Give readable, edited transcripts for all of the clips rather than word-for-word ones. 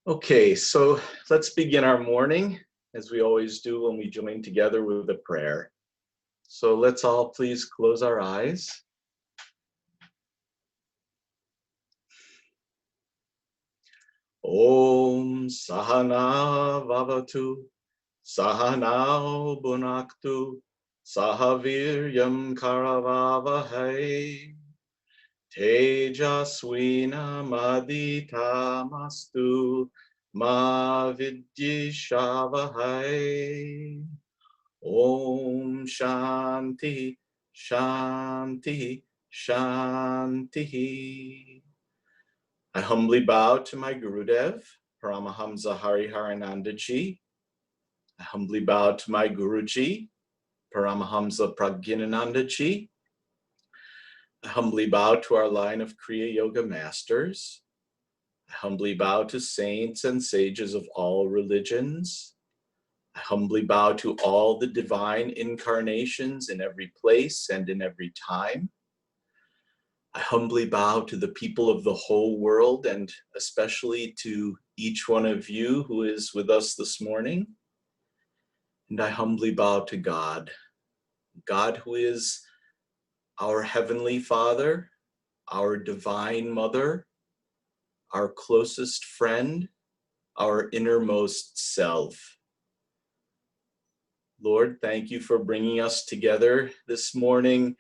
Okay, so let's begin our morning as we always do when we join together with a prayer. So let's all please close our eyes. Om Sahana Vavatu Sahanao Bunaktu Sahaviryam Karavavahai Tejaswina Maditamastu Ma Vidyishavahai. Om Shanti, Shanti, Shanti. I humbly bow to my Gurudev, Paramahamsa Hariharananda ji. I humbly bow to my Guruji, Paramahamsa Prajnanananda ji. I humbly bow to our line of Kriya Yoga masters. I humbly bow to saints and sages of all religions. I humbly bow to all the divine incarnations in every place and in every time. I humbly bow to the people of the whole world and especially to each one of you who is with us this morning. And I humbly bow to God, God who is our Heavenly Father, our Divine Mother, our closest friend, our innermost self. Lord, thank you for bringing us together this morning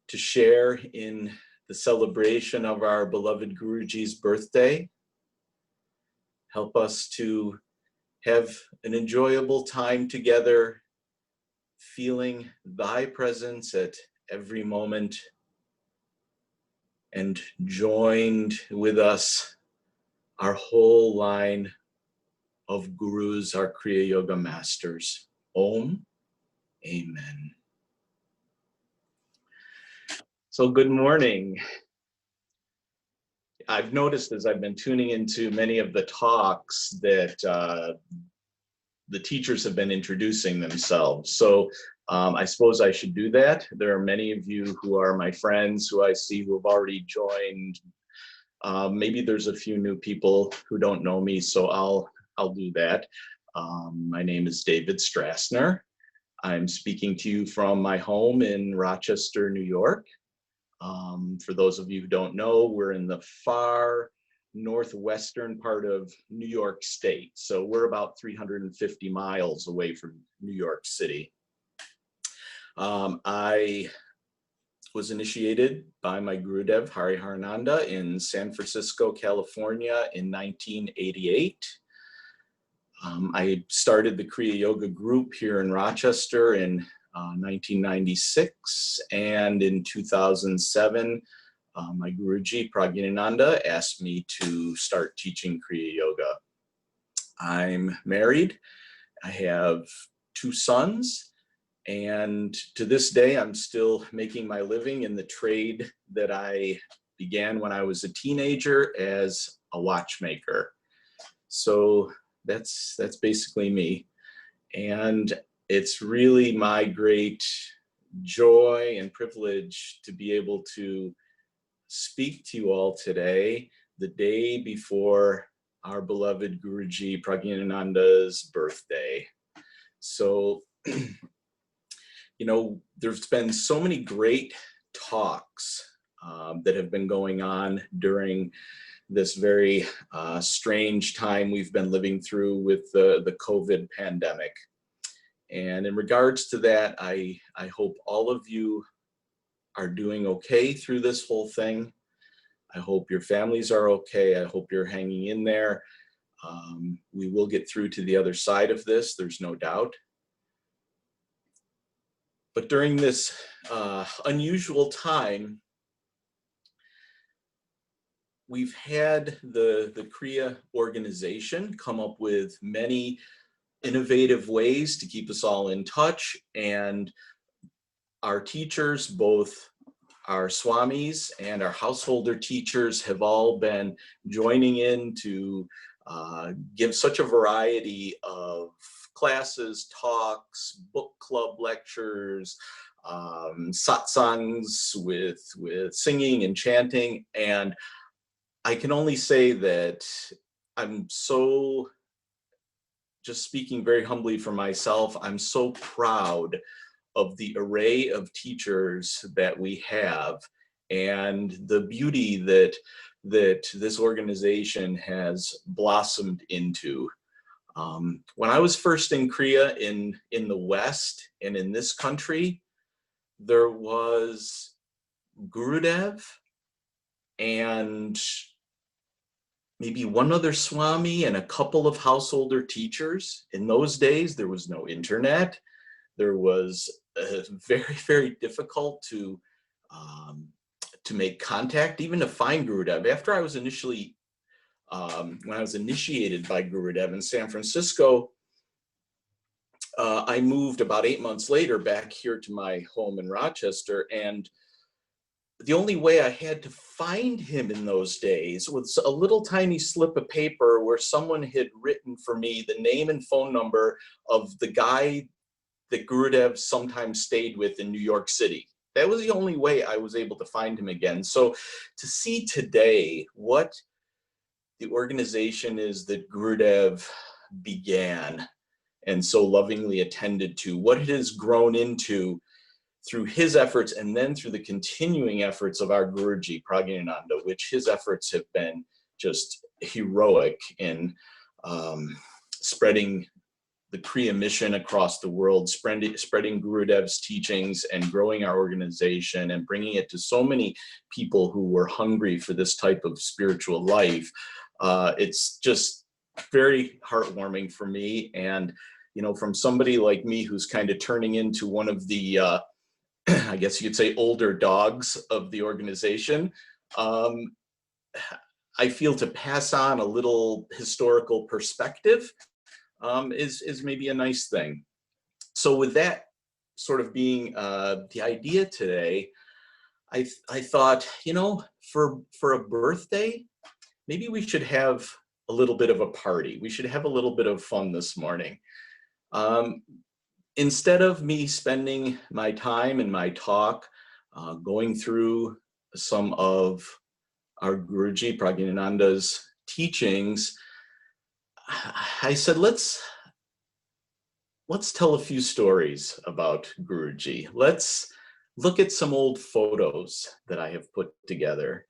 to share in the celebration of our beloved Guruji's birthday. Help us to have an enjoyable time together, feeling thy presence at every moment, and joined with us our whole line of gurus, our Kriya Yoga masters. Om, amen. So good morning. I've noticed as I've been tuning into many of the talks that the teachers have been introducing themselves. So I suppose I should do that. There are many of you who are my friends who I see who have already joined. Maybe there's a few new people who don't know me, so I'll do that. My name is David Strassner. I'm speaking to you from my home in Rochester, New York. For those of you who don't know, we're in the far northwestern part of New York State. So we're about 350 miles away from New York City. I was initiated by my Gurudev Hariharananda in San Francisco, California in 1988. I started the Kriya Yoga group here in Rochester in 1996, and in 2007, my Guruji Prajnanananda asked me to start teaching Kriya Yoga. I'm married, I have 2 sons, and to this day I'm still making my living in the trade that I began when I was a teenager as a watchmaker. So that's basically me. And it's really my great joy and privilege to be able to speak to you all today, the day before our beloved Guruji Prajnananda's birthday. So, you know, there's been so many great talks that have been going on during this very strange time we've been living through with the COVID pandemic. And in regards to that, I hope all of you are doing okay through this whole thing. I hope your families are okay. I hope you're hanging in there. We will get through to the other side of this, there's no doubt. But during this unusual time, we've had the Kriya organization come up with many innovative ways to keep us all in touch, and our teachers, both our swamis and our householder teachers, have all been joining in to give such a variety of classes, talks, book club lectures, satsangs with singing and chanting. And I can only say that I'm so, just speaking very humbly for myself, I'm so proud of the array of teachers that we have and the beauty that this organization has blossomed into. When I was first in Kriya in the West and in this country, there was Gurudev and maybe one other Swami and a couple of householder teachers. In those days, there was no internet. There was very, very difficult to make contact, even to find Gurudev. After I was initially, when I was initiated by Gurudev in San Francisco, I moved about 8 months later back here to my home in Rochester, and the only way I had to find him in those days was a little tiny slip of paper where someone had written for me the name and phone number of the guy that Gurudev sometimes stayed with in New York City. That was the only way I was able to find him again. So to see today what the organization is that Gurudev began and so lovingly attended to, what it has grown into through his efforts and then through the continuing efforts of our Guruji Prajnanananda, which his efforts have been just heroic in spreading the Kriya mission across the world, spreading Gurudev's teachings and growing our organization and bringing it to so many people who were hungry for this type of spiritual life. It's just very heartwarming for me. And, you know, from somebody like me who's kind of turning into one of the, I guess you could say, older dogs of the organization, I feel to pass on a little historical perspective is maybe a nice thing. So with that sort of being the idea today, I thought, you know, for a birthday, maybe we should have a little bit of a party. We should have a little bit of fun this morning. Instead of me spending my time and my talk going through some of our Guruji Prajnananda's teachings, I said, let's tell a few stories about Guruji. Let's look at some old photos that I have put together.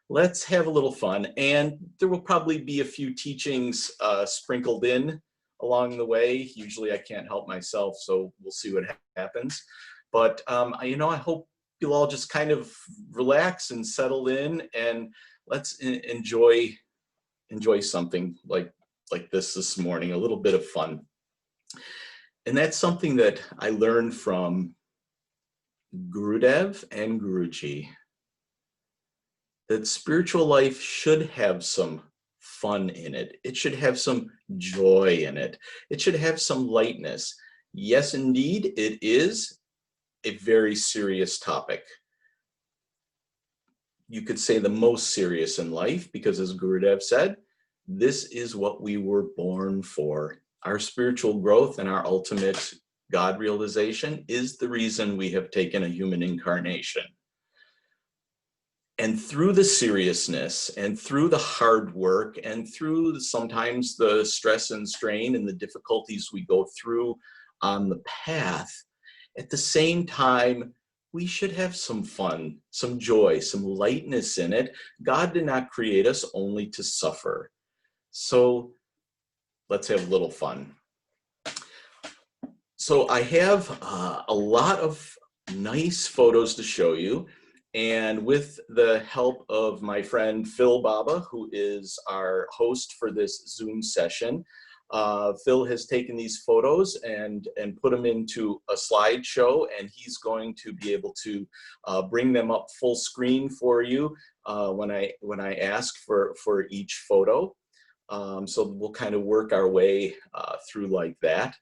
Let's have a little fun, and there will probably be a few teachings sprinkled in along the way. Usually I can't help myself, so we'll see what happens. But you know, I hope you'll all just kind of relax and settle in, and let's enjoy something like this morning, a little bit of fun. And that's something that I learned from Gurudev and Guruji, that spiritual life should have some fun in it. It should have some joy in it. It should have some lightness. Yes, indeed, it is a very serious topic. You could say the most serious in life, because as Gurudev said, this is what we were born for. Our spiritual growth and our ultimate God realization is the reason we have taken a human incarnation. And through the seriousness and through the hard work and through sometimes the stress and strain and the difficulties we go through on the path, at the same time, we should have some fun, some joy, some lightness in it. God did not create us only to suffer. So let's have a little fun. So I have a lot of nice photos to show you. And with the help of my friend Phil Baba, who is our host for this Zoom session, Phil has taken these photos and put them into a slideshow, and he's going to be able to bring them up full screen for you when I ask for each photo. So we'll kind of work our way through like that.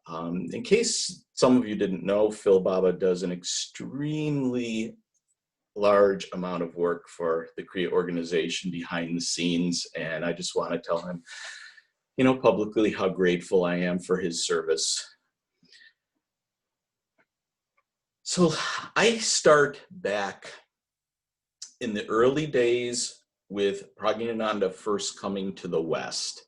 In case some of you didn't know, Phil Baba does an extremely large amount of work for the Kriya organization behind the scenes, and I just want to tell him, you know, publicly how grateful I am for his service. So I start back in the early days with Prajnanananda first coming to the West.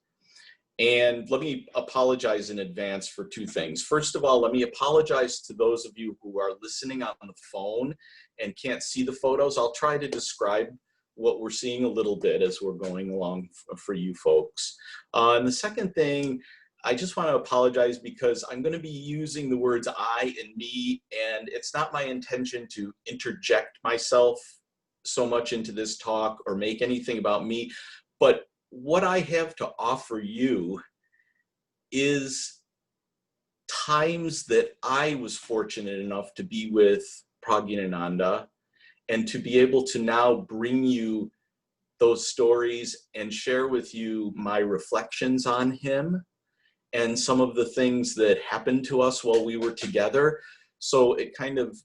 And let me apologize in advance for two things. First of all, let me apologize to those of you who are listening on the phone and can't see the photos. I'll try to describe what we're seeing a little bit as we're going along for you folks. And the second thing, I just want to apologize because I'm going to be using the words I and me, and it's not my intention to interject myself so much into this talk or make anything about me, but what I have to offer you is times that I was fortunate enough to be with Prajnanananda and to be able to now bring you those stories and share with you my reflections on him and some of the things that happened to us while we were together. So it kind of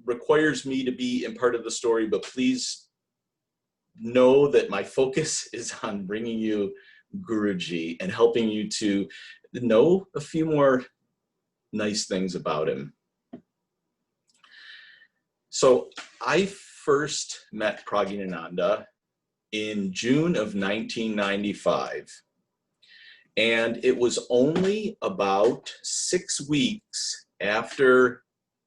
requires me to be in part of the story, but please know that my focus is on bringing you Guruji and helping you to know a few more nice things about him. So I first met Prajnananda in June of 1995. And it was only about 6 weeks after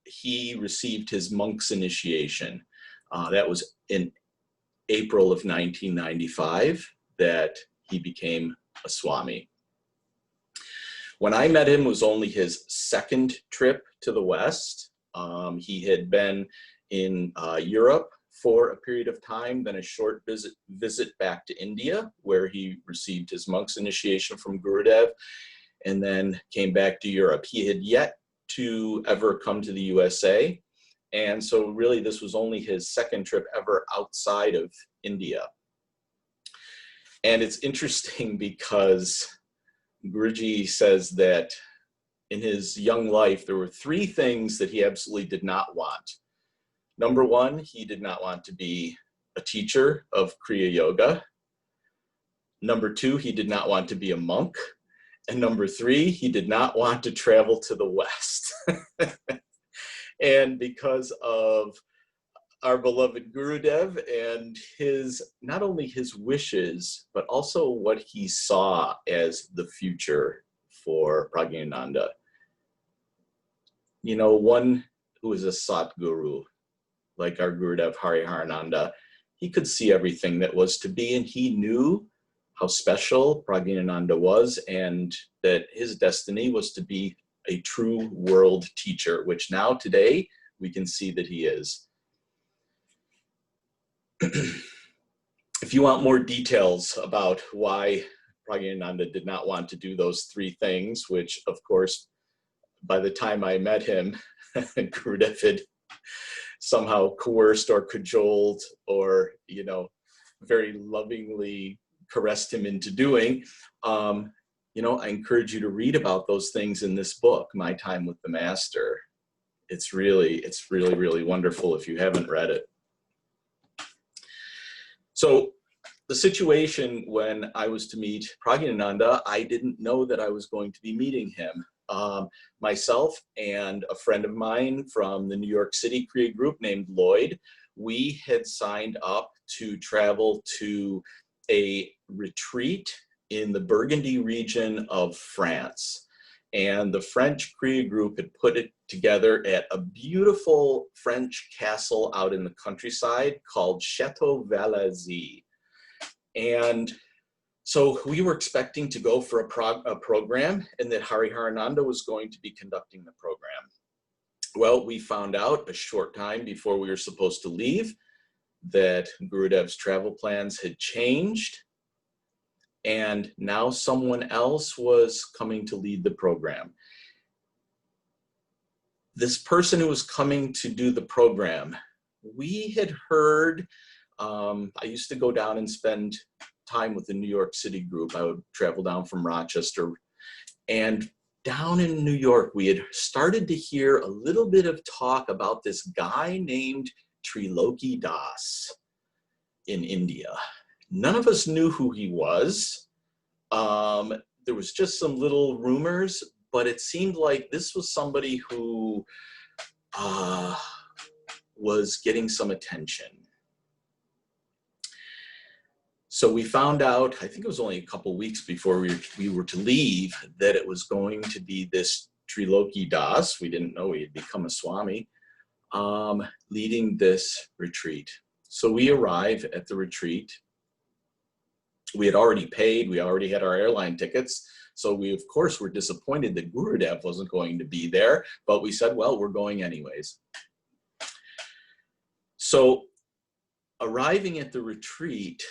he received his monk's initiation. That was in April of 1995 that he became a Swami. When I met him, it was only his second trip to the West. He had been in Europe for a period of time, then a short visit back to India, where he received his monk's initiation from Gurudev, and then came back to Europe. He had yet to ever come to the USA. And so really this was only his second trip ever outside of India. And it's interesting because Guruji says that in his young life, there were 3 things that he absolutely did not want. Number 1, he did not want to be a teacher of Kriya Yoga. Number 2, he did not want to be a monk. And number 3, he did not want to travel to the West. And because of our beloved Gurudev and his, not only his wishes, but also what he saw as the future for Prajnananda. You know, one who is a Satguru, like our Gurudev Hariharananda, he could see everything that was to be, and he knew how special Prajnananda was and that his destiny was to be a true world teacher, which now today we can see that he is. If you want more details about why Prajnananda did not want to do those 3 things, which of course, by the time I met him, Gurudev had somehow coerced or cajoled or, you know, very lovingly caressed him into doing, you know, I encourage you to read about those things in this book, My Time with the Master. It's really, really wonderful if you haven't read it. So the situation when I was to meet Prajnananda, I didn't know that I was going to be meeting him. Myself and a friend of mine from the New York City Kriya group named Lloyd, we had signed up to travel to a retreat in the Burgundy region of France. And the French Kriya group had put it together at a beautiful French castle out in the countryside called Chateau Valaisy. And so we were expecting to go for a program, and that Hariharananda was going to be conducting the program. Well, we found out a short time before we were supposed to leave that Gurudev's travel plans had changed, and now someone else was coming to lead the program. This person who was coming to do the program, we had heard, I used to go down and spend time with the New York City group. I would travel down from Rochester, and down in New York, we had started to hear a little bit of talk about this guy named Triloki Das in India. None of us knew who he was. There was just some little rumors, but it seemed like this was somebody who was getting some attention. So we found out, I think it was only a couple weeks before we were to leave, that it was going to be this Triloki Das, we didn't know he had become a Swami, leading this retreat. So we arrive at the retreat. We had already paid, we already had our airline tickets. So we, of course, were disappointed that Gurudev wasn't going to be there, but we said, well, we're going anyways. So arriving at the retreat,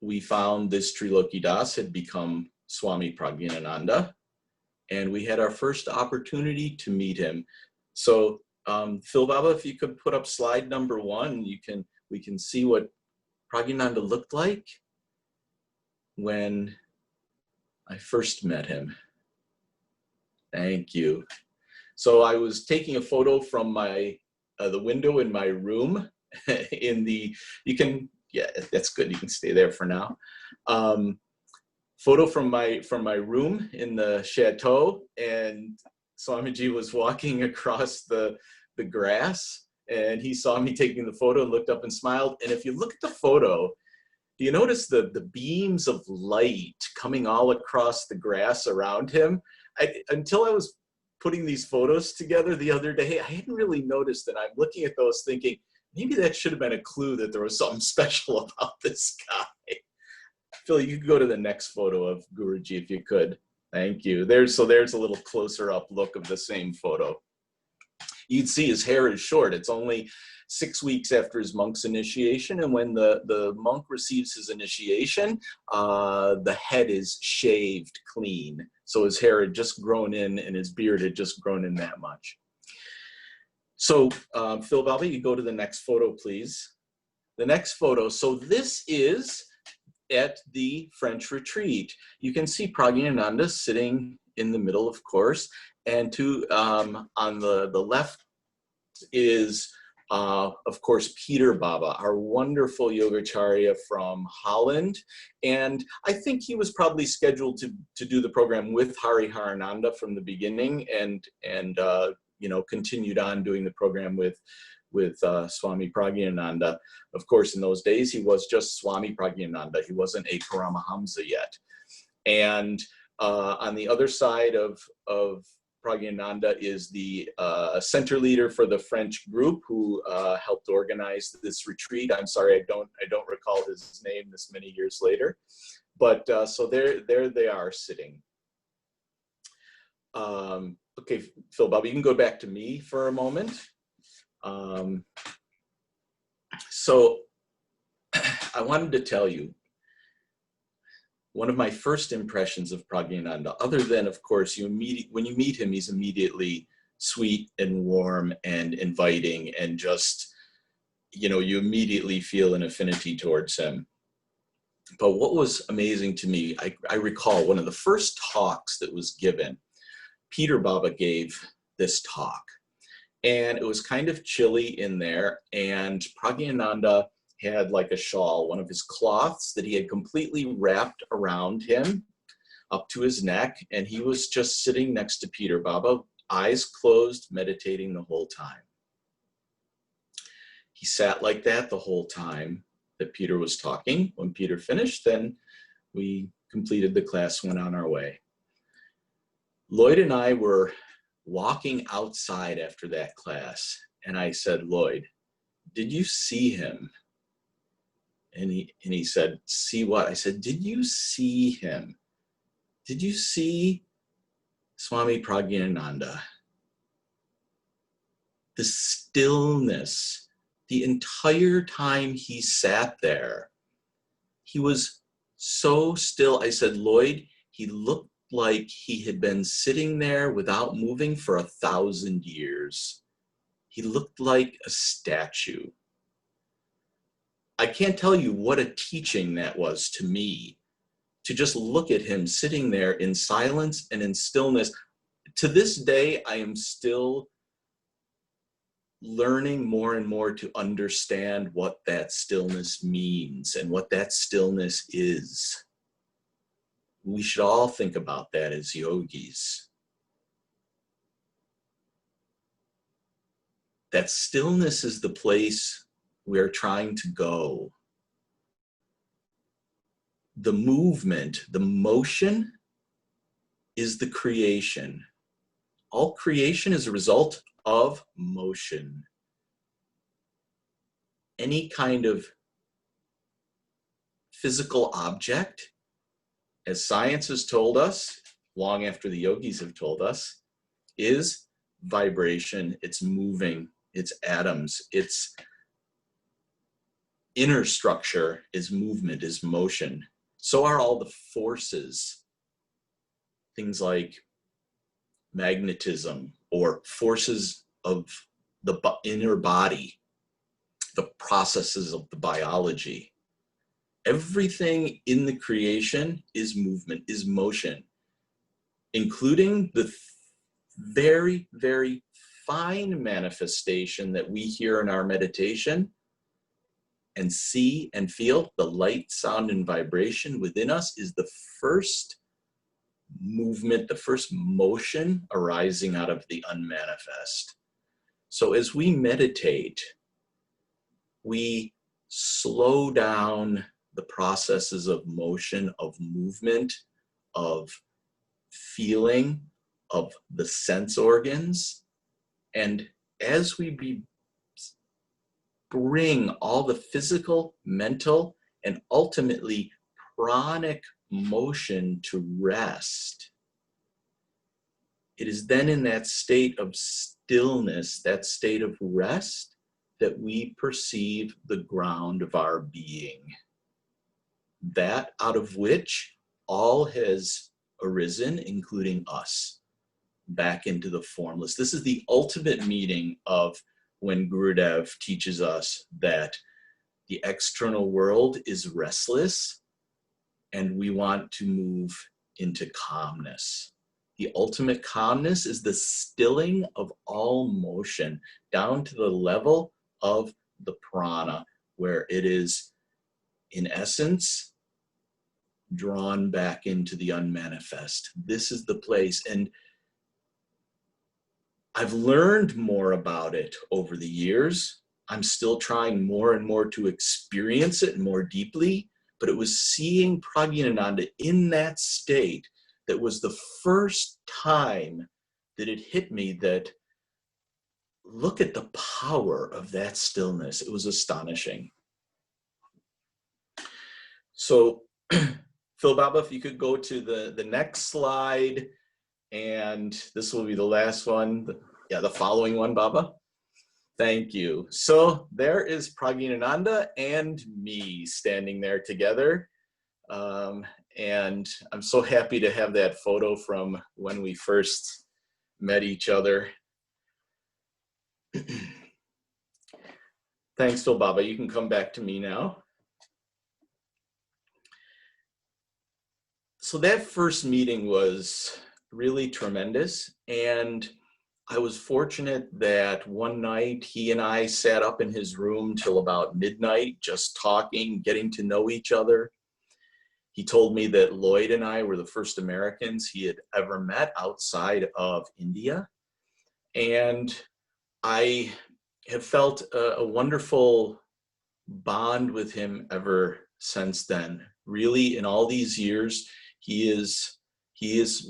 we found this Triloki Das had become Swami Prajnanananda, and we had our first opportunity to meet him. So Phil Baba, if you could put up slide number 1, we can see what Prajnananda looked like when I first met him. Thank you. So I was taking a photo from my the window in my room. Yeah, that's good. You can stay there for now. Photo from my room in the chateau, and Swamiji was walking across the grass, and he saw me taking the photo and looked up and smiled. And if you look at the photo, do you notice the beams of light coming all across the grass around him? Until I was putting these photos together the other day, I hadn't really noticed that. I'm looking at those thinking, maybe that should have been a clue that there was something special about this guy. Phil, you could go to the next photo of Guruji if you could. Thank you. There's a little closer up look of the same photo. You'd see his hair is short. It's only 6 weeks after his monk's initiation, and when the monk receives his initiation, the head is shaved clean. So his hair had just grown in, and his beard had just grown in that much. So Phil Baba, you go to the next photo, please. The next photo. So this is at the French retreat. You can see Prajnananda sitting in the middle, of course, and on the left is, of course, Peter Baba, our wonderful Yogacharya from Holland. And I think he was probably scheduled to do the program with Hariharananda from the beginning, and continued on doing the program with Swami Prajnananda. Of course, in those days, he was just Swami Prajnananda. He wasn't a Paramahamsa yet. And on the other side of Prajnananda is the center leader for the French group who helped organize this retreat. I'm sorry, I don't recall his name this many years later. But so there they are sitting. Okay, Phil Baba, you can go back to me for a moment. So I wanted to tell you, one of my first impressions of Prajnananda, other than, of course, when you meet him, he's immediately sweet and warm and inviting, and just, you immediately feel an affinity towards him. But what was amazing to me, I recall one of the first talks that was given, Peter Baba gave this talk. And it was kind of chilly in there, and Prajnananda had like a shawl, one of his cloths that he had completely wrapped around him up to his neck, and he was just sitting next to Peter Baba, eyes closed, meditating the whole time. He sat like that the whole time that Peter was talking. When Peter finished, then we completed the class, went on our way. Lloyd and I were walking outside after that class, and I said, Lloyd, did you see him? And he said, see what? I said, did you see him? Did you see Swami Prajnananda? The stillness, the entire time he sat there, he was so still. I said, Lloyd, he looked like he had been sitting there without moving for 1,000 years. He looked like a statue. I can't tell you what a teaching that was to me, to just look at him sitting there in silence and in stillness. To this day, I am still learning more and more to understand what that stillness means and what that stillness is. We should all think about that as yogis. That stillness is the place we're trying to go. the movement, the motion is the creation. All creation is a result of motion. Any kind of physical object, as science has told us, long after the yogis have told us, is vibration, it's moving, it's atoms, its inner structure is movement, is motion. So are all the forces, things like magnetism or forces of the inner body, the processes of the biology. Everything in the creation is movement, is motion, including the very, very fine manifestation that we hear in our meditation and see and feel. The light, sound, and vibration within us is the first movement, the first motion arising out of the unmanifest. So as we meditate, we slow down the processes of motion, of movement, of feeling, of the sense organs. And as we bring all the physical, mental, and ultimately pranic motion to rest, it is then in that state of stillness, that state of rest, that we perceive the ground of our being. That out of which all has arisen, including us, back into the formless. This is the ultimate meaning of when Gurudev teaches us that the external world is restless and we want to move into calmness. The ultimate calmness is the stilling of all motion down to the level of the prana, where it is, in essence, drawn back into the unmanifest. This is the place. And I've learned more about it over the years. I'm still trying more and more to experience it more deeply, but it was seeing Prajnanananda in that state that was the first time that it hit me that, look at the power of that stillness. It was astonishing. So, Phil Baba, if you could go to the next slide, and this will be the last one. Yeah, the following one, Baba. Thank you. So there is Prajnananda and me standing there together. And I'm so happy to have that photo from when we first met each other. Thanks, Phil Baba. You can come back to me now. So that first meeting was really tremendous. And I was fortunate that one night he and I sat up in his room till about midnight, just talking, getting to know each other. He told me that Lloyd and I were the first Americans he had ever met outside of India. And I have felt a wonderful bond with him ever since then. Really, in all these years, he is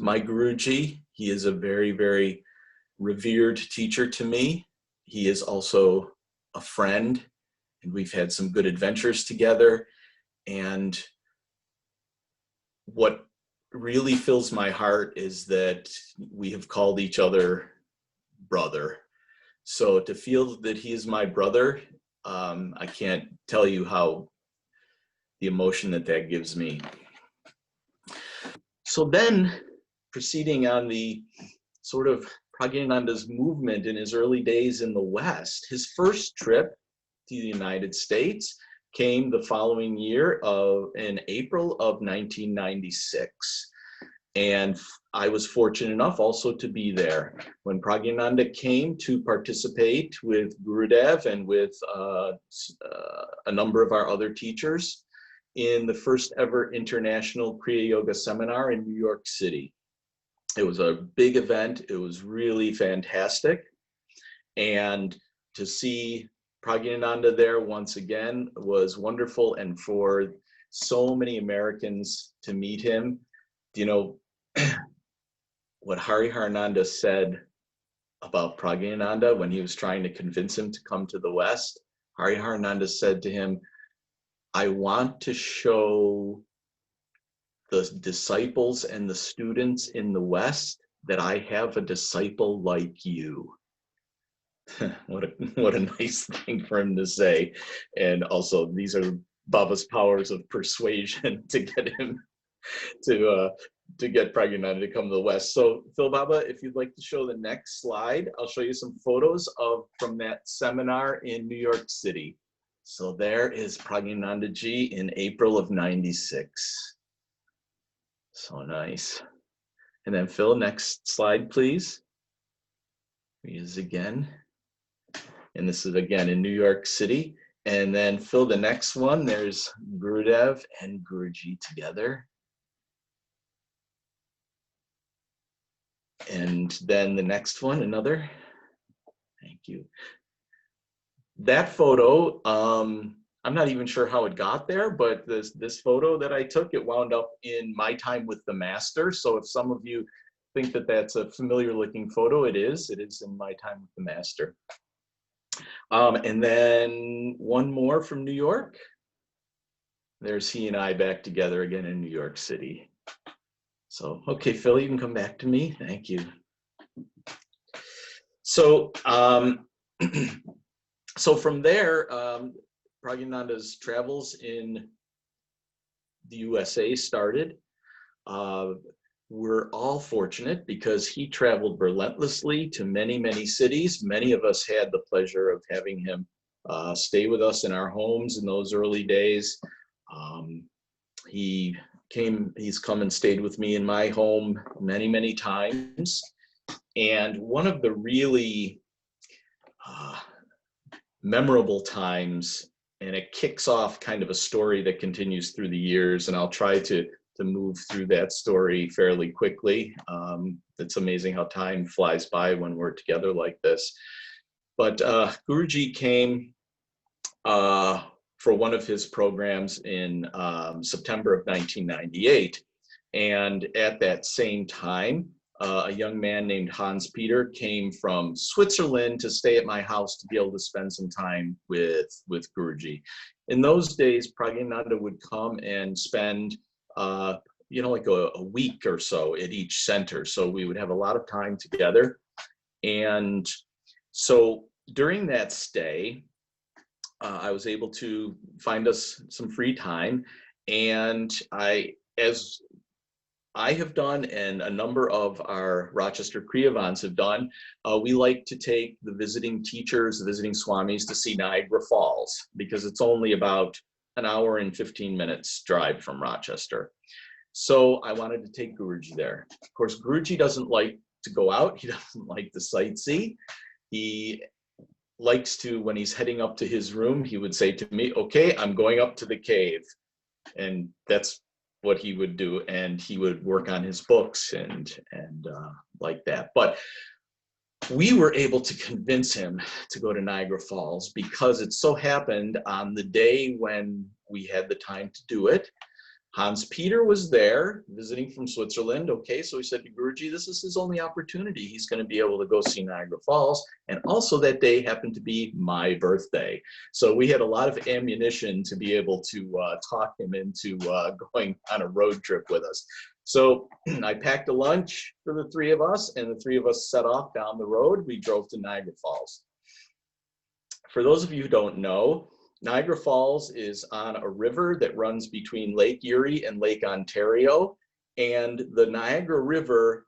my Guruji. He is a very, very revered teacher to me. He is also a friend, and we've had some good adventures together. And what really fills my heart is that we have called each other brother. So to feel that he is my brother, I can't tell you how the emotion that gives me. So then, proceeding on the sort of Prajnananda's movement in his early days in the West, his first trip to the United States came the following year in April of 1996. And I was fortunate enough also to be there when Prajnananda came to participate with Gurudev and with a number of our other teachers in the first ever international Kriya Yoga seminar in New York City. It was a big event. It was really fantastic. And to see Prajnananda there once again was wonderful. And for so many Americans to meet him. Do you know what Hariharananda said about Prajnanananda when he was trying to convince him to come to the West? Hariharananda said to him, I want to show the disciples and the students in the West that I have a disciple like you. What a nice thing for him to say. And also, these are Baba's powers of persuasion to get him to get Prajnananda to come to the West. So Phil Baba, if you'd like to show the next slide, I'll show you some photos from that seminar in New York City. So there is Prajnananda Ji in April of '96. So nice. And then Phil, next slide, please. Here he is again. And this is again in New York City. And then Phil, the next one, there's Gurudev and Guruji together. And then the next one, another. Thank you. That photo, I'm not even sure how it got there, but this photo that I took, it wound up in My Time with the Master. So if some of you think that that's a familiar looking photo, it is in My Time with the Master. And then one more from New York. There's he and I back together again in New York City. So, okay, Phil, you can come back to me. Thank you. So, so from there, Prajnananda's travels in the USA started. We're all fortunate because he traveled relentlessly to many, many cities. Many of us had the pleasure of having him stay with us in our homes in those early days. He's come and stayed with me in my home many, many times. And one of the really memorable times, and it kicks off kind of a story that continues through the years, and I'll try to move through that story fairly quickly. It's amazing how time flies by when we're together like this. But Guruji came for one of his programs in September of 1998. And at that same time, a young man named Hans Peter came from Switzerland to stay at my house to be able to spend some time with Guruji. In those days, Prajnananda would come and spend like a week or so at each center. So we would have a lot of time together. And so during that stay, I was able to find us some free time. And as I have done, and a number of our Rochester Kriyavans have done, we like to take the visiting teachers, the visiting swamis, to see Niagara Falls, because it's only about an hour and 15 minutes drive from Rochester. So I wanted to take Guruji there. Of course, Guruji doesn't like to go out. He doesn't like to sightsee. He likes to, when he's heading up to his room, he would say to me, okay, I'm going up to the cave. And that's what he would do. And he would work on his books and like that. But we were able to convince him to go to Niagara Falls because it so happened on the day when we had the time to do it, Hans Peter was there visiting from Switzerland. Okay, so he said to Guruji, this is his only opportunity. He's going to be able to go see Niagara Falls. And also that day happened to be my birthday. So we had a lot of ammunition to be able to talk him into going on a road trip with us. So I packed a lunch for the three of us, and the three of us set off down the road. We drove to Niagara Falls. For those of you who don't know, Niagara Falls is on a river that runs between Lake Erie and Lake Ontario, and the Niagara River,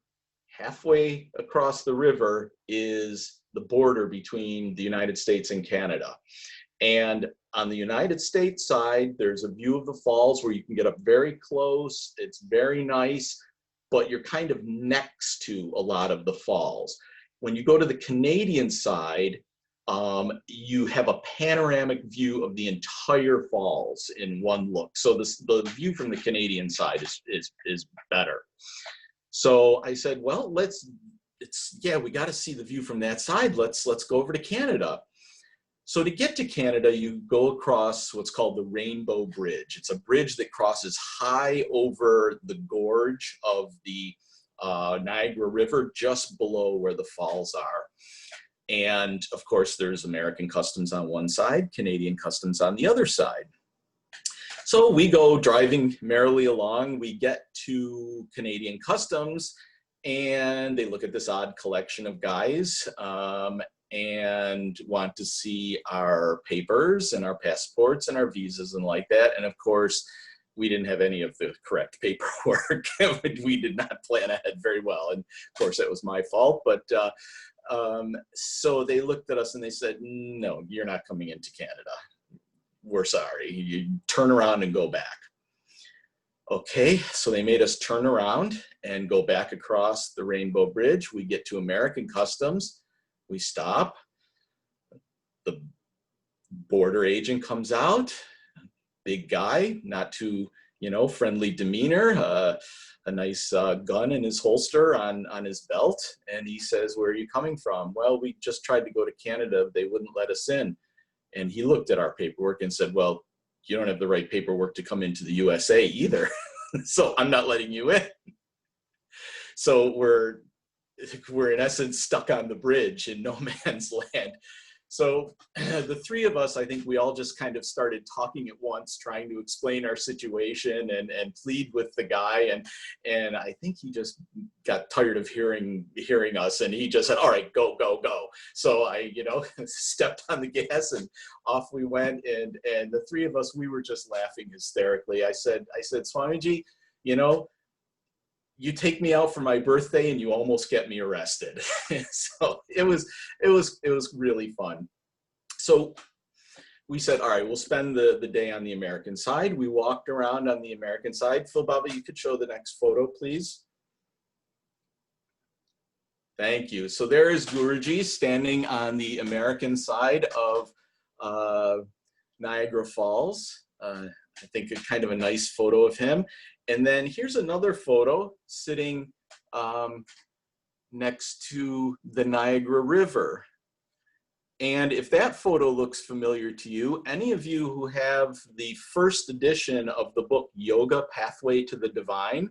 halfway across the river, is the border between the United States and Canada. And on the United States side, there's a view of the falls where you can get up very close. It's very nice, but you're kind of next to a lot of the falls. When you go to the Canadian side, you have a panoramic view of the entire falls in one look. So the view from the Canadian side is better. So I said, well, we got to see the view from that side. Let's go over to Canada. So to get to Canada, you go across what's called the Rainbow Bridge. It's a bridge that crosses high over the gorge of the Niagara River, just below where the falls are. And of course, there's American customs on one side, Canadian customs on the other side. So we go driving merrily along. We get to Canadian customs, and they look at this odd collection of guys and want to see our papers and our passports and our visas and like that. And of course, we didn't have any of the correct paperwork. We did not plan ahead very well. And of course, that was my fault. But so they looked at us and they said, no, you're not coming into Canada. We're sorry. You turn around and go back. Okay, so they made us turn around and go back across the Rainbow Bridge. We get to American customs. We stop. The border agent comes out. Big guy, not too, friendly demeanor, a nice gun in his holster on his belt. And he says, where are you coming from? Well, we just tried to go to Canada. They wouldn't let us in. And he looked at our paperwork and said, well, you don't have the right paperwork to come into the USA either. So I'm not letting you in. So we're in essence stuck on the bridge in no man's land. So the three of us, I think we all just kind of started talking at once, trying to explain our situation and plead with the guy. And I think he just got tired of hearing us, and he just said, all right, go, go, go. So I, stepped on the gas and off we went. And the three of us, we were just laughing hysterically. I said, Swamiji, you take me out for my birthday and you almost get me arrested. So it was really fun. So we said, all right, we'll spend the day on the American side. We walked around on the American side. Phil Baba, you could show the next photo, please. Thank you. So there is Guruji standing on the American side of Niagara Falls. I think kind of a nice photo of him. And then here's another photo sitting next to the Niagara River. And if that photo looks familiar to you, any of you who have the first edition of the book, Yoga, Pathway to the Divine,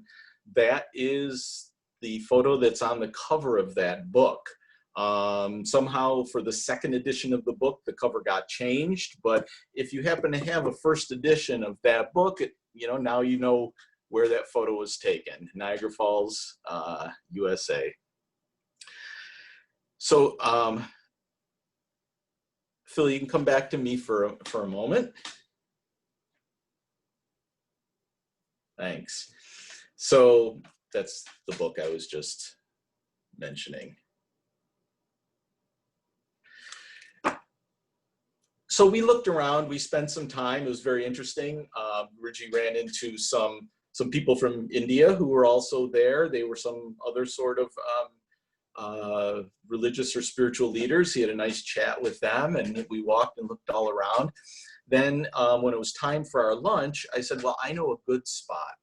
that is the photo that's on the cover of that book. Somehow for the second edition of the book, the cover got changed. But if you happen to have a first edition of that book, now you know where that photo was taken, Niagara Falls, USA. So Phil, you can come back to me for a moment. Thanks. So that's the book I was just mentioning. So we looked around, we spent some time, it was very interesting. Guruji ran into some people from India who were also there. They were some other sort of religious or spiritual leaders. He had a nice chat with them, and we walked and looked all around. Then when it was time for our lunch, I said, well, I know a good spot.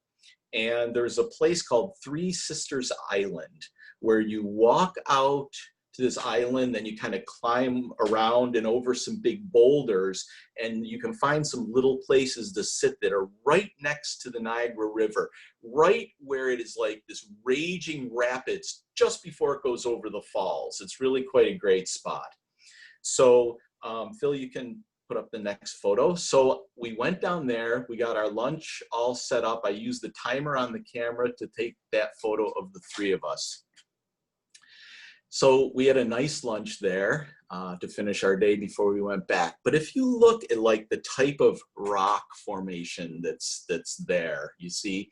And there's a place called Three Sisters Island, where you walk out to this island, then you kind of climb around and over some big boulders, and you can find some little places to sit that are right next to the Niagara River, right where it is like this raging rapids just before it goes over the falls. It's really quite a great spot. So Phil, you can put up the next photo. So we went down there, we got our lunch all set up. I used the timer on the camera to take that photo of the three of us. So we had a nice lunch there to finish our day before we went back. But if you look at like the type of rock formation that's there, you see,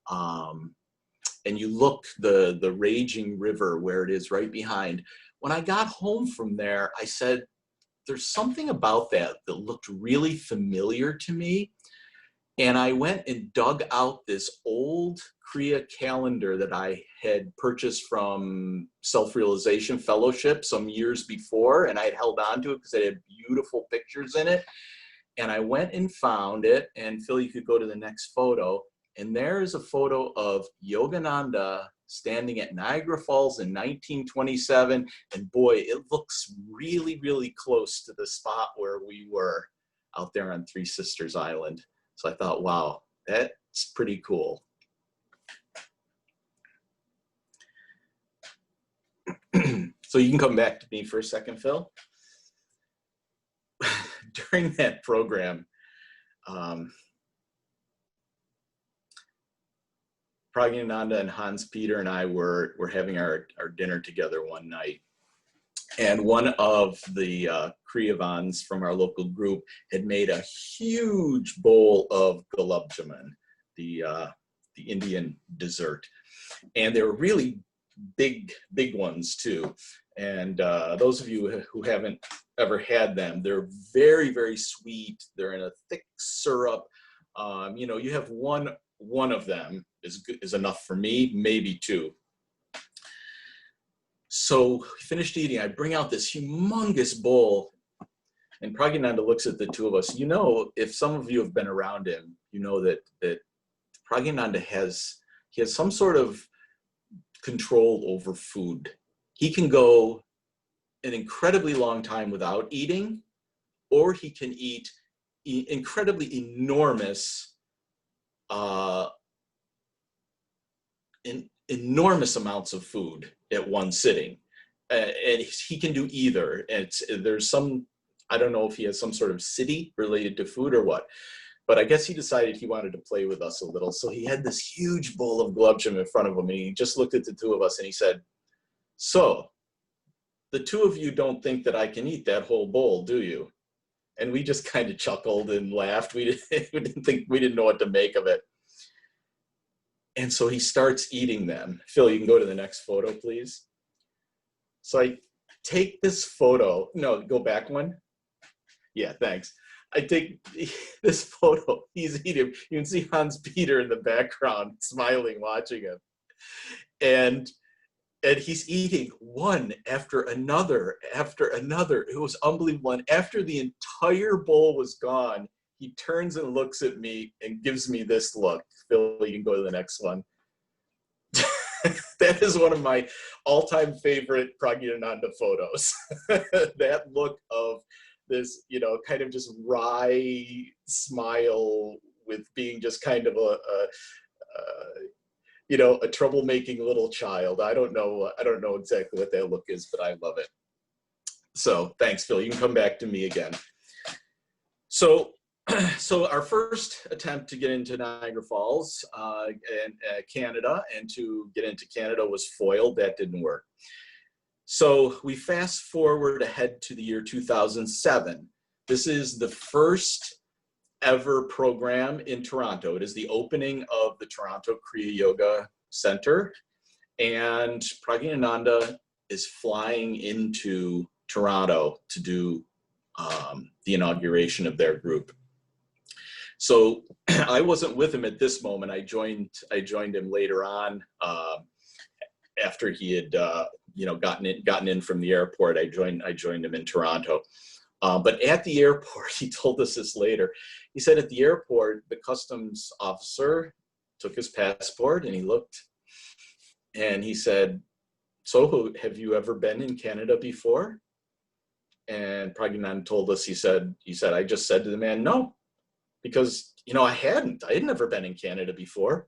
and you look the raging river where it is right behind. When I got home from there, I said, there's something about that looked really familiar to me. And I went and dug out this old Kriya calendar that I had purchased from Self-Realization Fellowship some years before, and I had held on to it because it had beautiful pictures in it. And I went and found it, and Phil, you could go to the next photo. And there is a photo of Yogananda standing at Niagara Falls in 1927. And boy, it looks really, really close to the spot where we were out there on Three Sisters Island. So I thought, wow, that's pretty cool. So you can come back to me for a second, Phil. During that program, Prajnananda and Hans Peter and I were having our dinner together one night. And one of the Kriyavans from our local group had made a huge bowl of gulab jamun, the Indian dessert. And they were really big ones too. And those of you who haven't ever had them, they're very, very sweet. They're in a thick syrup. You know, you have one of them is enough for me, maybe two. So we finished eating. I bring out this humongous bowl, and Prajnananda looks at the two of us. You know, if some of you have been around him, you know that Prajnananda has some sort of control over food. He can go an incredibly long time without eating, or he can eat incredibly enormous enormous amounts of food at one sitting, and he can do either. And there's some, I don't know if he has some sort of city related to food or what, but I guess he decided he wanted to play with us a little. So he had this huge bowl of gulab jamun in front of him, and he just looked at the two of us and he said, "So the two of you don't think that I can eat that whole bowl, do you?" And we just kind of chuckled and laughed. We didn't know what to make of it. And so he starts eating them. Phil, you can go to the next photo, please. So I take this photo. No, go back one. Yeah, thanks. I take this photo. He's eating. You can see Hans Peter in the background, smiling, watching him. And he's eating one after another, after another. It was unbelievable. And after the entire bowl was gone, he turns and looks at me and gives me this look. Phil, you can go to the next one. That is one of my all-time favorite Prajnananda photos. That look of this, you know, kind of just wry smile with being just kind of you know, a troublemaking little child. I don't know exactly what that look is, but I love it. So thanks, Phil. You can come back to me again. So our first attempt to get into Niagara Falls and Canada, and to get into Canada was foiled. That didn't work. So we fast forward ahead to the year 2007. This is the first ever program in Toronto. It is the opening of the Toronto Kriya Yoga Center, and Prajnananda is flying into Toronto to do the inauguration of their group. So I wasn't with him at this moment. I joined him later on after he had you know, gotten in from the airport. I joined him in Toronto. But at the airport, he told us this later. He said at the airport, the customs officer took his passport and he looked, and he said, "So have you ever been in Canada before?" And Prajnananda told us, he said, "I just said to the man, no, because, you know, I had never been in Canada before."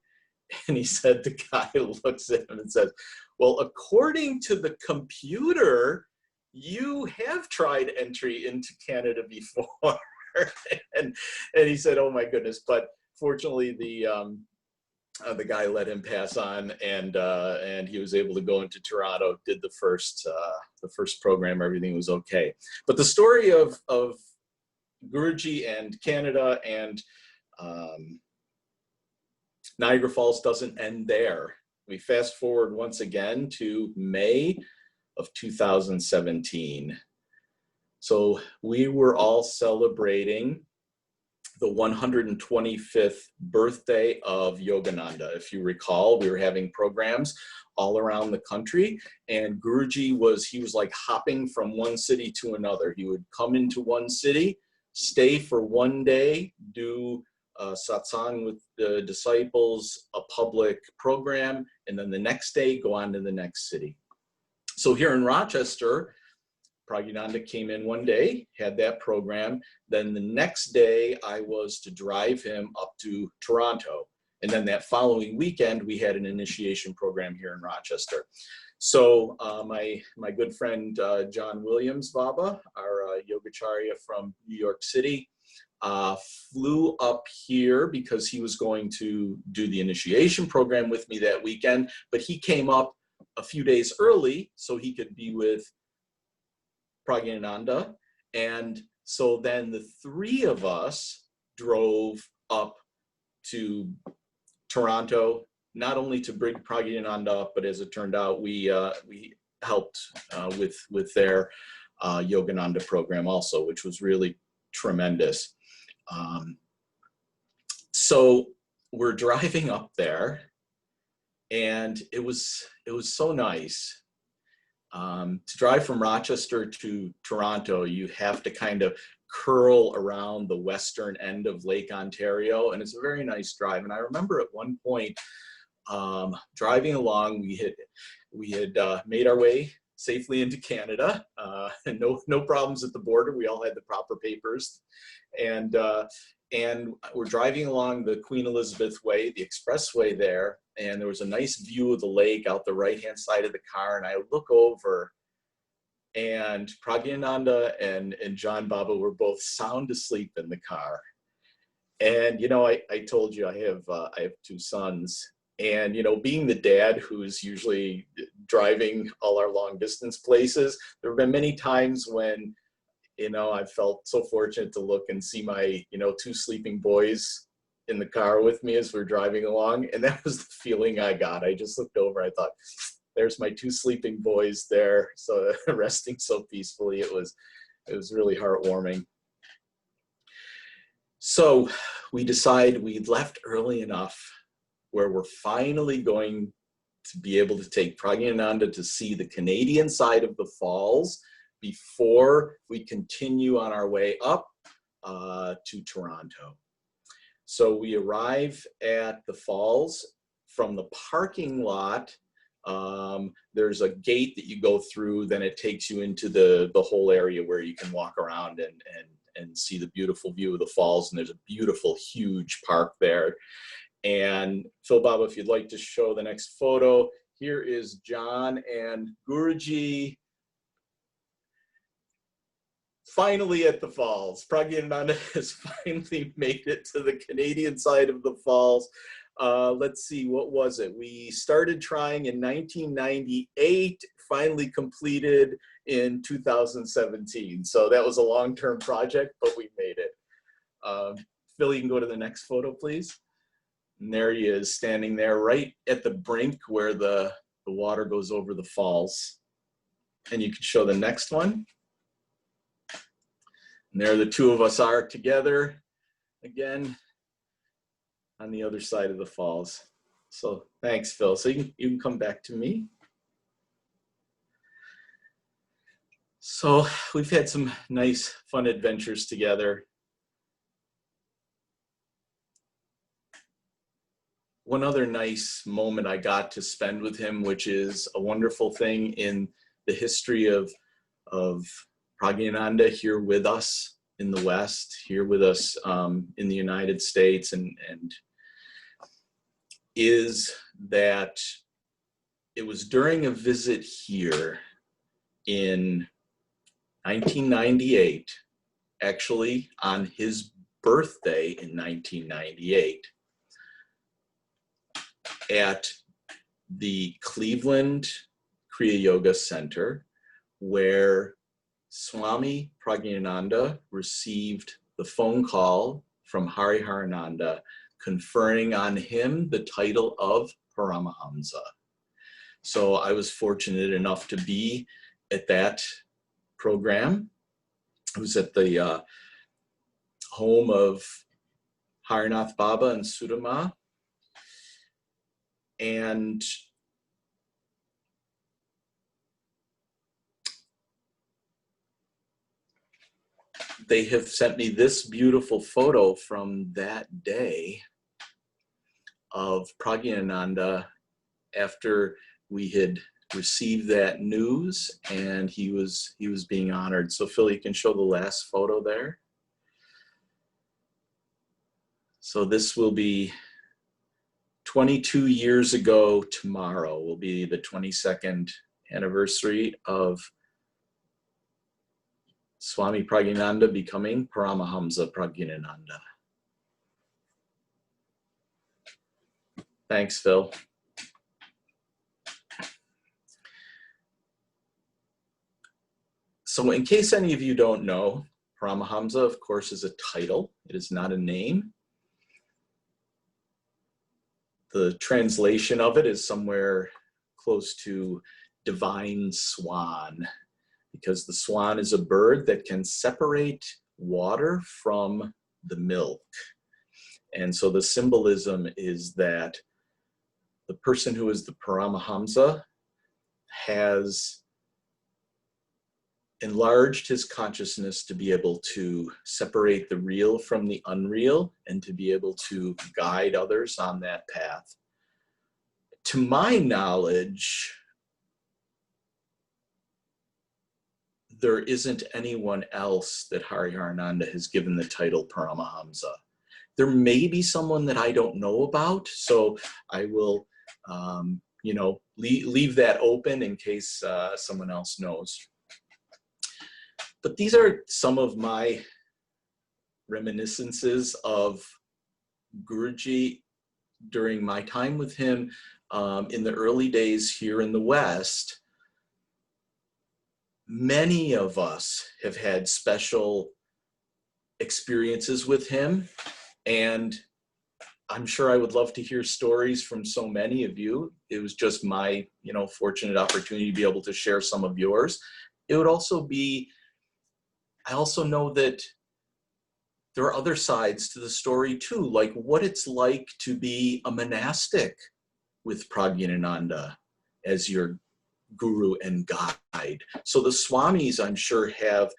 And he said, the guy looks at him and says, "Well, according to the computer, you have tried entry into Canada before." and he said, "Oh my goodness." But fortunately, the guy let him pass on, and he was able to go into Toronto, did the first program, everything was okay. But the story of Guruji and Canada and Niagara Falls doesn't end there. We fast forward once again to May of 2017. So we were all celebrating the 125th birthday of Yogananda. If you recall, we were having programs all around the country, and Guruji was like hopping from one city to another. He would come into one city, stay for one day, do satsang with the disciples, a public program, and then the next day go on to the next city. So here in Rochester, Prajnananda came in one day, had that program. Then the next day I was to drive him up to Toronto. And then that following weekend, we had an initiation program here in Rochester. So my good friend, John Williams Baba, our Yogacharya from New York City, flew up here because he was going to do the initiation program with me that weekend, but he came up a few days early so he could be with Prajnananda. And so then the three of us drove up to Toronto, not only to bring Prajnananda up, but as it turned out, we helped with their Yogananda program also, which was really tremendous. So we're driving up there, and it was so nice. To drive from Rochester to Toronto, you have to kind of curl around the western end of Lake Ontario, and it's a very nice drive. And I remember at one point driving along, we had made our way safely into Canada, and no problems at the border. We all had the proper papers, and we're driving along the Queen Elizabeth Way, the expressway there, and there was a nice view of the lake out the right-hand side of the car, and I look over, and Prajnananda and John Baba were both sound asleep in the car. And, you know, I told you I have two sons, and, you know, being the dad who's usually driving all our long distance places, there have been many times when, you know, I felt so fortunate to look and see my, you know, two sleeping boys in the car with me as we're driving along. And that was the feeling I got. I just looked over, I thought, there's my two sleeping boys there, so resting so peacefully. It was really heartwarming. So we decided we'd left early enough where we're finally going to be able to take Prajnananda to see the Canadian side of the falls before we continue on our way up to Toronto. So we arrive at the falls. From the parking lot, there's a gate that you go through, then it takes you into the whole area where you can walk around and see the beautiful view of the falls. And there's a beautiful, huge park there. And Phil Baba, if you'd like to show the next photo, here is John and Guruji finally at the falls. Prajnananda has finally made it to the Canadian side of the falls. Let's see, what was it? We started trying in 1998, finally completed in 2017. So that was a long-term project, but we made it. Phil, you can go to the next photo, please. And there he is, standing there right at the brink where the water goes over the falls. And you can show the next one. And there the two of us are together again on the other side of the falls. So thanks, Phil. So you can come back to me. So we've had some nice, fun adventures together. One other nice moment I got to spend with him, which is a wonderful thing in the history of Prajnananda here with us in the West, here with us in the United States, and is that it was during a visit here in 1998, actually on his birthday in 1998, at the Cleveland Kriya Yoga Center, where Swami Prajnananda received the phone call from Hariharananda conferring on him the title of Paramahamsa. So I was fortunate enough to be at that program. I was at the home of Harinath Baba and Sudama. And they have sent me this beautiful photo from that day of Prajnananda after we had received that news, and he was being honored. So Phil, you can show the last photo there. So this will be 22 years ago tomorrow, will be the 22nd anniversary of Swami Prajnananda becoming Paramahamsa Prajnanananda. Thanks, Phil. So in case any of you don't know, Paramahamsa, of course, is a title. It is not a name. The translation of it is somewhere close to divine swan, because the swan is a bird that can separate water from the milk. And so the symbolism is that the person who is the Paramahamsa has enlarged his consciousness to be able to separate the real from the unreal and to be able to guide others on that path. To my knowledge, there isn't anyone else that Hariharananda has given the title Paramahamsa. There may be someone that I don't know about, so I will leave that open in case someone else knows. But these are some of my reminiscences of Guruji during my time with him in the early days here in the West. Many of us have had special experiences with him, and I'm sure I would love to hear stories from so many of you. It was just my, fortunate opportunity to be able to share some of yours. It would also be, I also know that there are other sides to the story too, like what it's like to be a monastic with Prajnananda as your guru and guide. So the Swamis, I'm sure, have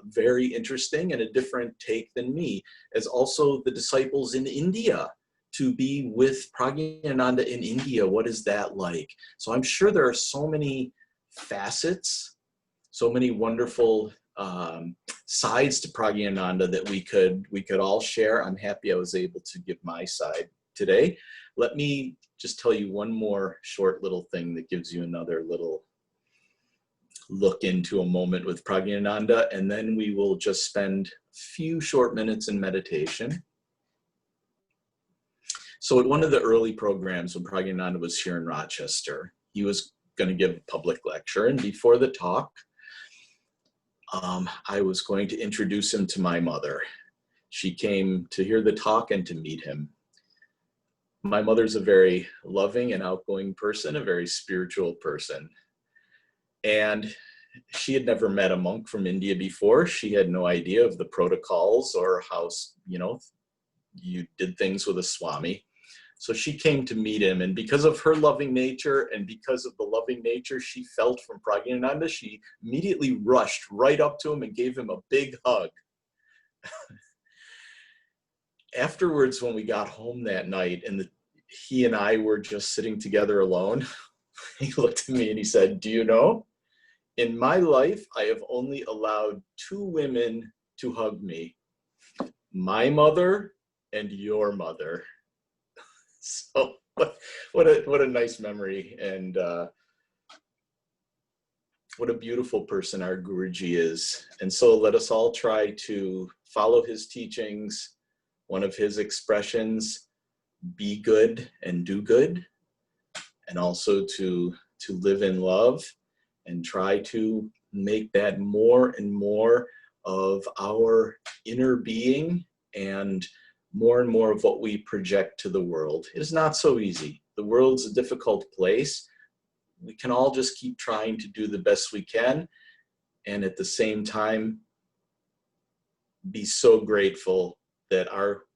very interesting and a different take than me, as also the disciples in India. To be with Prajnananda in India, what is that like? So I'm sure there are so many facets, so many wonderful sides to Prajnananda that we could all share. I'm happy I was able to give my side today. Let me just tell you one more short little thing that gives you another little look into a moment with Prajnananda, and then we will just spend a few short minutes in meditation. So at one of the early programs when Prajnananda was here in Rochester, he was going to give a public lecture, and before the talk, I was going to introduce him to my mother. She came to hear the talk and to meet him. My mother's a very loving and outgoing person, a very spiritual person. And she had never met a monk from India before. She had no idea of the protocols or how, you did things with a Swami. So she came to meet him, and because of her loving nature and because of the loving nature she felt from Prajnananda, she immediately rushed right up to him and gave him a big hug. Afterwards, when we got home that night and he and I were just sitting together alone, he looked at me and he said, "Do you know, in my life, I have only allowed 2 women to hug me, my mother and your mother." So what a nice memory, and what a beautiful person our Guruji is. And so let us all try to follow his teachings. One of his expressions, be good and do good, and also to live in love and try to make that more and more of our inner being and more of what we project to the world. It is not so easy. The world's a difficult place. We can all just keep trying to do the best we can, and at the same time be so grateful that our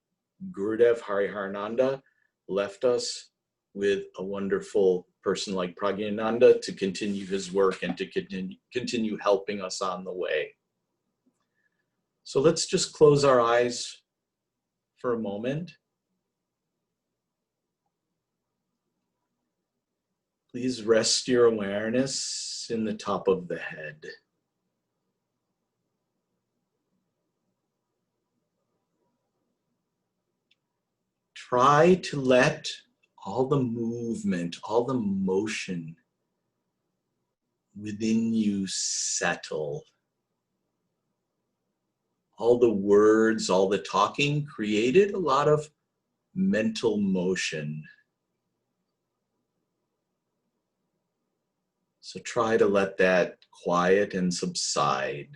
Gurudev Hariharananda left us with a wonderful person like Prajnananda to continue his work and to continue helping us on the way. So let's just close our eyes for a moment. Please rest your awareness in the top of the head. Try to let all the movement, all the motion within you settle. All the words, all the talking created a lot of mental motion. So try to let that quiet and subside.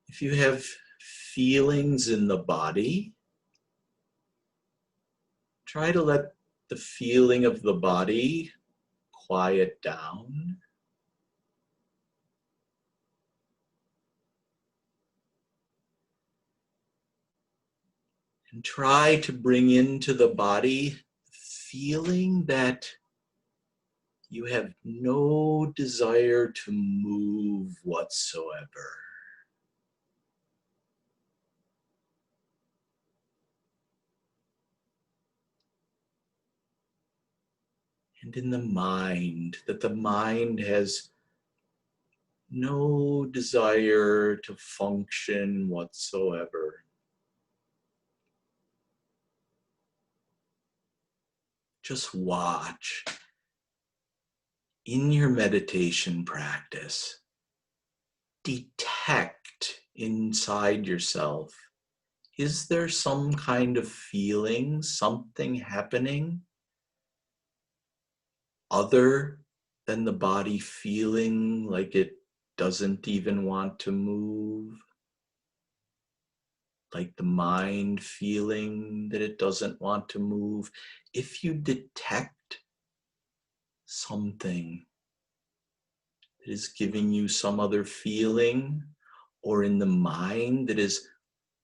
If you have feelings in the body, try to let the feeling of the body quiet down. And try to bring into the body feeling that you have no desire to move whatsoever. And in the mind, that the mind has no desire to function whatsoever. Just watch in your meditation practice. Detect inside yourself. Is there some kind of feeling, something happening other than the body feeling like it doesn't even want to move? Like the mind feeling that it doesn't want to move? If you detect something that is giving you some other feeling, or in the mind that is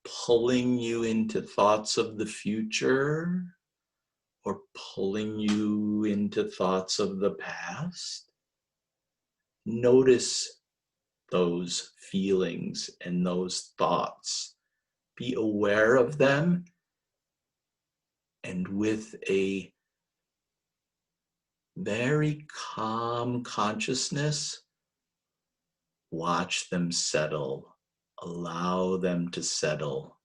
pulling you into thoughts of the future, or pulling you into thoughts of the past, notice those feelings and those thoughts. Be aware of them, and with a very calm consciousness, watch them settle. Allow them to settle.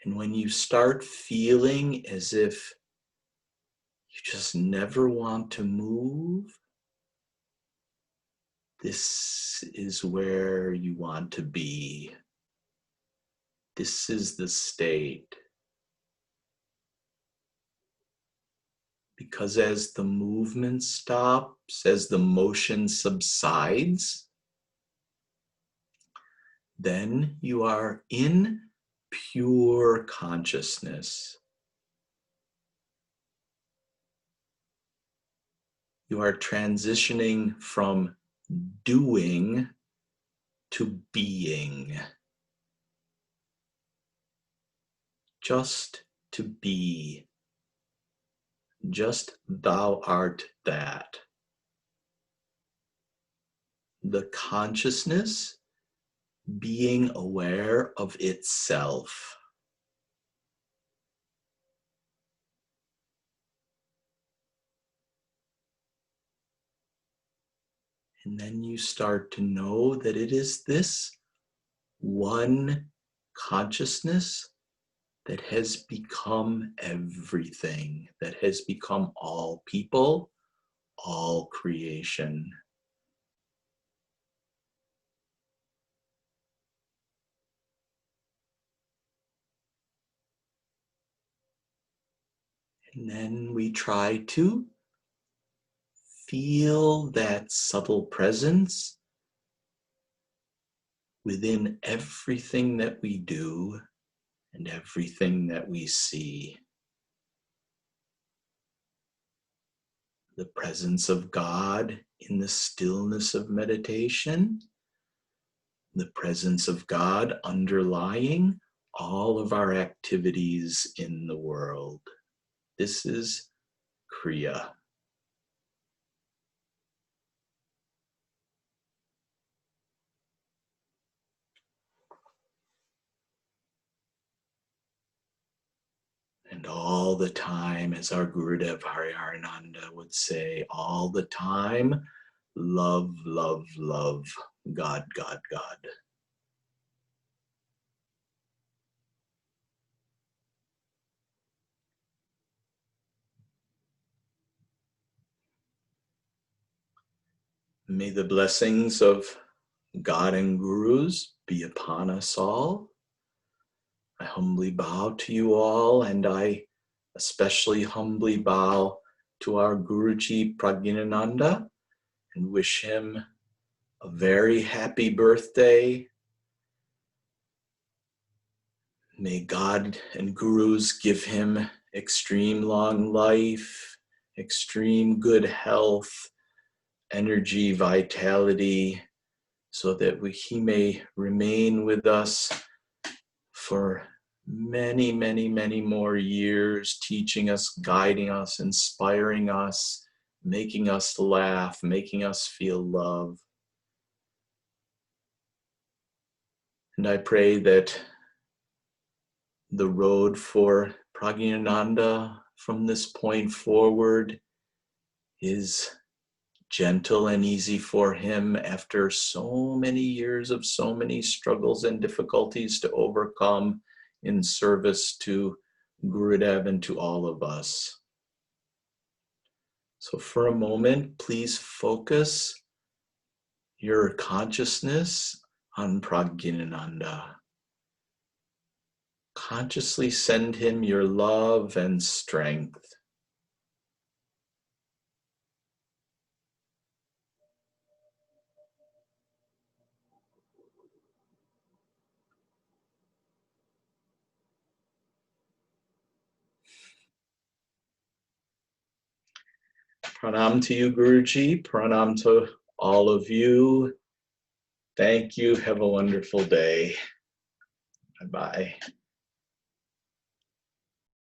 And when you start feeling as if you just never want to move, this is where you want to be. This is the state. Because as the movement stops, as the motion subsides, then you are in pure consciousness. You are transitioning from doing to being. Just to be. Just thou art that. The consciousness being aware of itself. And then you start to know that it is this one consciousness that has become everything, that has become all people, all creation. And then we try to feel that subtle presence within everything that we do and everything that we see. The presence of God in the stillness of meditation, the presence of God underlying all of our activities in the world. This is Kriya. And all the time, as our Gurudev Hariharananda would say, all the time, love, love, love, God, God, God. May the blessings of God and Gurus be upon us all. I humbly bow to you all, and I especially humbly bow to our Guruji Prajnanananda and wish him a very happy birthday. May God and Gurus give him extreme long life, extreme good health, energy, vitality, so that he may remain with us for many, many, many more years, teaching us, guiding us, inspiring us, making us laugh, making us feel love. And I pray that the road for Prajnananda from this point forward is gentle and easy for him after so many years of so many struggles and difficulties to overcome in service to Gurudev and to all of us. So for a moment, please focus your consciousness on Prajnananda. Consciously send him your love and strength. Pranam to you, Guruji. Pranam to all of you. Thank you. Have a wonderful day. Bye-bye.